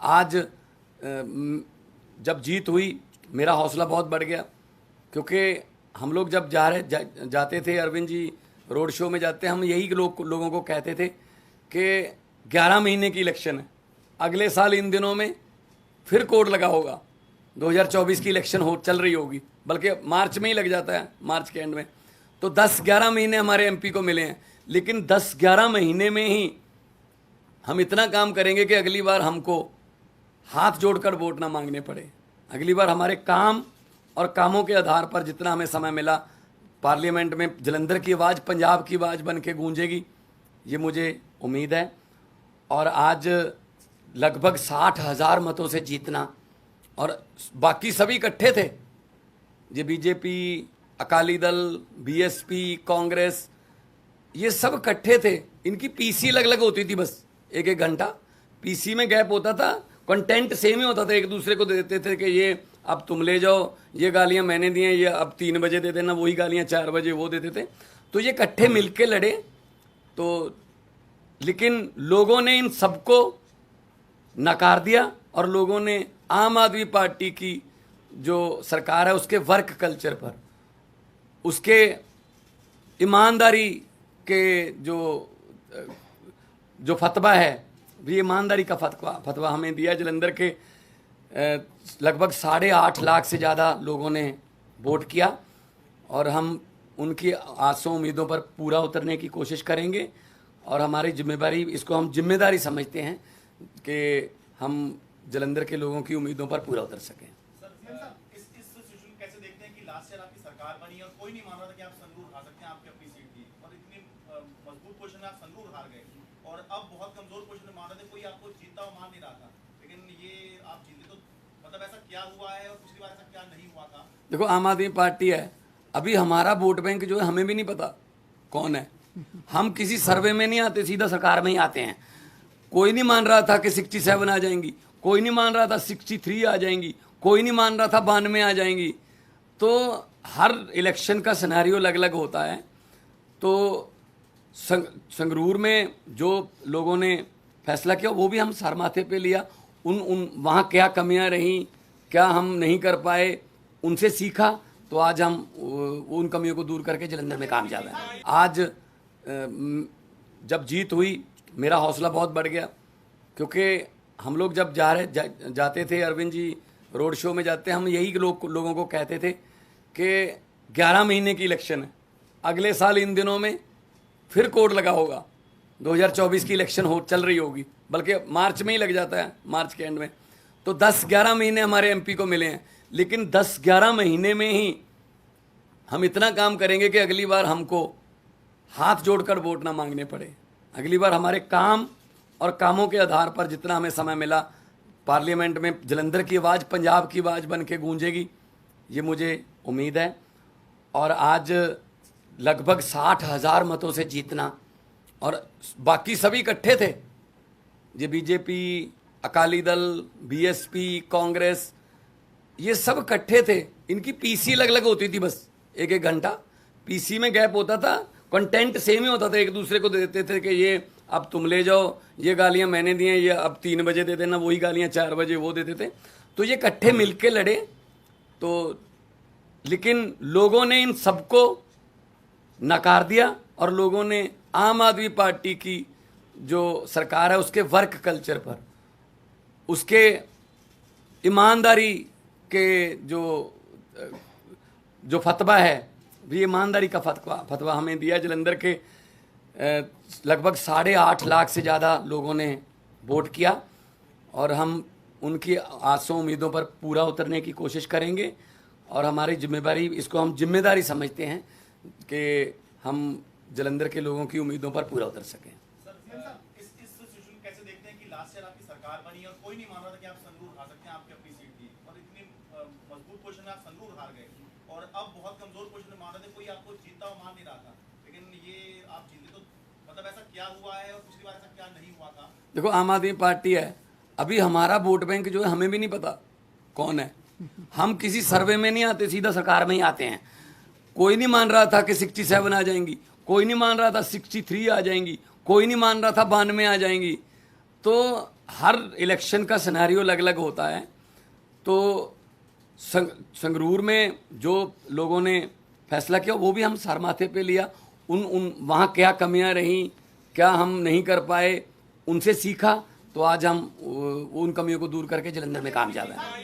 आज जब जीत हुई मेरा हौसला बहुत बढ़ गया, क्योंकि हम लोग जब जाते थे, अरविंद जी रोड शो में जाते, हम यही लोगों को कहते थे कि 11 महीने की इलेक्शन है, अगले साल इन दिनों में फिर कोड लगा होगा, 2024 की इलेक्शन चल रही होगी, बल्कि मार्च में ही लग जाता है, मार्च के एंड में। तो 10-11 महीने हमारे एमपी को मिले हैं, लेकिन 10-11 महीने में ही हम इतना काम करेंगे कि अगली बार हमको हाथ जोड़कर वोट ना मांगने पड़े। अगली बार हमारे काम और कामों के आधार पर जितना हमें समय मिला, पार्लियामेंट में जलंधर की आवाज़ पंजाब की आवाज़ बन के गूंजेगी, ये मुझे उम्मीद है। और आज लगभग 60,000 मतों से जीतना, और बाकी सभी इकट्ठे थे, ये बीजेपी, अकाली दल, बीएसपी, कांग्रेस, ये सब इकट्ठे थे। इनकी पीसी अलग अलग होती थी, बस एक एक घंटा पीसी में गैप होता था, कंटेंट सेम ही होता था, एक दूसरे को दे देते थे कि ये अब तुम ले जाओ, ये गालियां मैंने दी हैं, ये अब 3 बजे दे देना, वही गालियां 4 बजे वो देते थे। तो ये इकट्ठे मिलके लड़े, तो लेकिन लोगों ने इन सबको नकार दिया, और लोगों ने आम आदमी पार्टी की जो सरकार है उसके वर्क कल्चर पर, उसके ईमानदारी के जो फतवा है, ये ईमानदारी का फतवा हमें दिया। जलंधर के लगभग 8.5 लाख से ज़्यादा लोगों ने वोट किया, और हम उनकी आसों उम्मीदों पर पूरा उतरने की कोशिश करेंगे। और हमारी जिम्मेदारी, इसको हम जिम्मेदारी समझते हैं कि हम जलंधर के लोगों की उम्मीदों पर पूरा उतर सकें। इस सिचुएशन कैसे देखते हैं कि लास्ट ईयर आपकी सरकार बनी और कोई नहीं मान रहा था कि आप संगरूर हार सकते हैं, आपकी अपनी सीट थी, और इतनी मजबूत पोजीशन में आप संगरूर हार गए, और अब बहुत कमजोर पोजीशन में मान रहे थे, कोई आपको जीतता हुआ मान नहीं रहा था, लेकिन ये आप जीते, तो मतलब ऐसा क्या हुआ है और पिछली बार ऐसा क्या नहीं हुआ था? देखो, आम आदमी पार्टी है, अभी हमारा वोट बैंक जो है हमें भी नहीं पता कौन है। हम किसी सर्वे में नहीं आते, सीधा सरकार में ही आते हैं। कोई नहीं मान रहा था कि 67 आ जाएंगी, कोई नहीं मान रहा था 63 आ जाएंगी, कोई नहीं मान रहा था 92 आ जाएंगी। तो हर इलेक्शन का सिनेरियो अलग अलग होता है। तो संगरूर में जो लोगों ने फैसला किया वो भी हम सर माथे पे लिया। वहाँ क्या कमियां रहीं, क्या हम नहीं कर पाए, उनसे सीखा, तो आज हम उन कमियों को दूर करके जलंधर में कामयाब हैं। आज जब जीत हुई मेरा हौसला बहुत बढ़ गया, क्योंकि हम लोग जब जाते थे, अरविंद जी रोड शो में जाते, हम यही लोगों को कहते थे कि 11 महीने की इलेक्शन है, अगले साल इन दिनों में फिर कोड लगा होगा, 2024 की इलेक्शन चल रही होगी, बल्कि मार्च में ही लग जाता है, मार्च के एंड में। तो 10-11 महीने हमारे एमपी को मिले हैं, लेकिन 10-11 महीने में ही हम इतना काम करेंगे कि अगली बार हमको हाथ जोड़कर वोट ना मांगने पड़े। अगली बार हमारे काम और कामों के आधार पर जितना हमें समय मिला, पार्लियामेंट में जलंधर की आवाज़ पंजाब की आवाज़ बन के गूंजेगी, ये मुझे उम्मीद है। और आज लगभग 60,000 मतों से जीतना, और बाकी सभी इकट्ठे थे, ये बीजेपी, अकाली दल, बीएसपी, कांग्रेस, ये सब इकट्ठे थे। इनकी पीसी अलग अलग होती थी, बस एक एक घंटा पीसी में गैप होता था, कंटेंट सेम ही होता था, एक दूसरे को दे देते थे कि ये अब तुम ले जाओ, ये गालियां मैंने दी हैं, ये अब 3 बजे दे देना, वही गालियां 4 बजे वो देते थे। तो ये इकट्ठे मिलके लड़े, तो लेकिन लोगों ने इन सबको नकार दिया, और लोगों ने आम आदमी पार्टी की जो सरकार है उसके वर्क कल्चर पर, उसके ईमानदारी के जो फतवा है, ये ईमानदारी का फतवा हमें दिया। जलंधर के लगभग 8.5 लाख से ज़्यादा लोगों ने वोट किया, और हम उनकी आसों उम्मीदों पर पूरा उतरने की कोशिश करेंगे। और हमारी जिम्मेदारी, इसको हम जिम्मेदारी समझते हैं कि हम जलंधर के लोगों की उम्मीदों पर पूरा उतर सकें। इस सिचुएशन कैसे देखते हैं कि लास्ट ईयर आपकी सरकार बनी और कोई नहीं मान रहा था कि आप संगरूर हार सकते हैं, आपकी अपनी सीट थी, और इतनी मजबूत पोजीशन में आप संगरूर हार गए, और अब बहुत कमजोर पोजीशन में मान रहे थे, कोई आपको जीतता हुआ मान नहीं रहा था, लेकिन ये आप जीते, तो मतलब ऐसा क्या हुआ है और पिछली बार ऐसा क्या नहीं हुआ था? देखो, आम आदमी पार्टी है, अभी हमारा वोट बैंक जो है हमें भी नहीं पता कौन है। हम किसी सर्वे में नहीं आते, सीधा सरकार में ही आते हैं। कोई नहीं मान रहा था कि 67 आ जाएंगी, कोई नहीं मान रहा था 63 आ जाएंगी, कोई नहीं मान रहा था 92 आ जाएंगी। तो हर इलेक्शन का सिनेरियो अलग अलग होता है। तो संगरूर में जो लोगों ने फैसला किया वो भी हम सर माथे पे लिया। उन वहाँ क्या कमियां रहीं, क्या हम नहीं कर पाए, उनसे सीखा, तो आज हम उन कमियों को दूर करके जलंधर में कामयाब हैं।